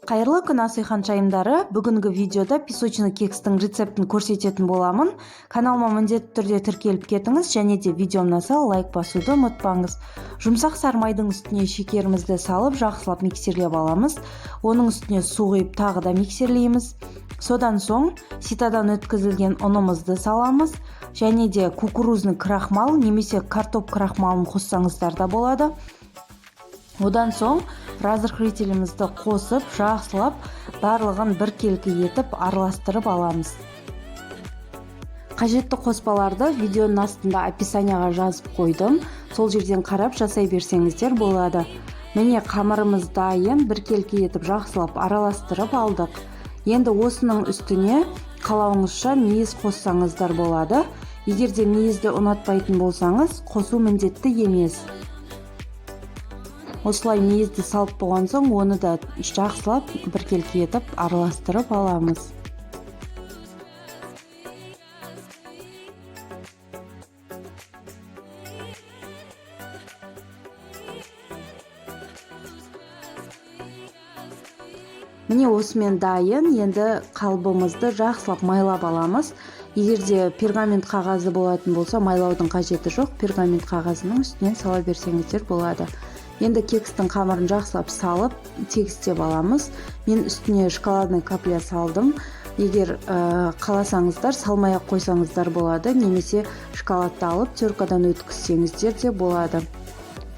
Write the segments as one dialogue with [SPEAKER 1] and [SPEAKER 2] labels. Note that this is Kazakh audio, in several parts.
[SPEAKER 1] Қайырлы күн асыйхан чайымдары. Бүгінгі видеода песочный кекстің рецептін көрсететін боламын. Каналыма міндетті түрде тіркеліп кетіңіз, және де видеом ұнаса лайк басуды ұмытпаңыз. Жұмсақ сармайдың үстіне шекерімізді салып, жақсылап миксерлеп аламыз. Оның үстіне су құйып тағы да миксерлейміз. Содан соң ситадан өткізілген ұнымызды саламыз, және де кукурузный крахмал немесе картоп крахмалын қоссаңыздар да болады. Одан соң разрыхлителімізді қосып, жақсылап, барлығын біркелкі етіп араластырып аламыз. Қажетті қоспаларды видеоның астында описанияға жазып қойдым. Сол жерден қарап жасай берсеңіздер болады. Міне қамырымыз дайын, біркелкі етіп жақсылап араластырып алдық. Енді осының үстіне қалауыңызша мейіз қоссаңыздар болады. Егер де мейізді ұнатпайтын болсаңыз, қосу міндетті емес. Осылай мейізді салып болған соң, оны да жақсылап біркелкі етіп араластырып аламыз. Міне осымен дайын. Енді қалбымызды жақсылап майлап аламыз. Егер де пергамент қағазы болатын болса, майлаудың қажеті жоқ. Пергамент қағазының үстінен сала берсеңіздер болады. Енді кекстің қамырын жақсылап салып, тегістеп аламыз. Мен үстіне шоколадный капля салдым. Егер қаласаңыздар, салмай-ақ қойсаңыздар болады, немесе шоколадты алып теркадан өткізсеңіздер де болады.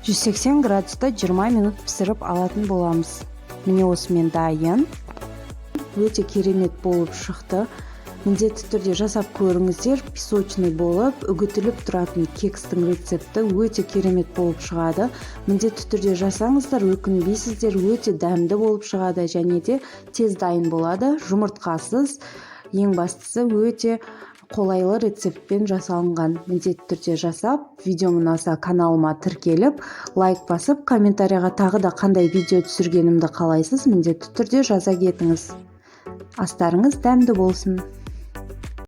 [SPEAKER 1] 180 градуста 20 минут пісіріп алатын боламыз. Міне осымен дайын. Өте керемет болып шықты. Міндетті түрде жасап көріңіздер. Песочный болып, үгітіліп тұратын кекстің рецепті өте керемет болып шығады. Міндетті түрде жасаңыздар, өкінбейсіздер, өте дәмді болып шығады, және де тез дайын болады. Жұмыртқасыз, ең бастысы өте қолайлы рецептпен жасалынған. Міндетті түрде жасап, видеом ұнаса каналыма тіркеліп, лайк басып, комментарияға тағы да қандай видео түсіргенімді қалайсыз, міндетті түрде жаза кетіңіз. Астарыңыз дәмді болсын.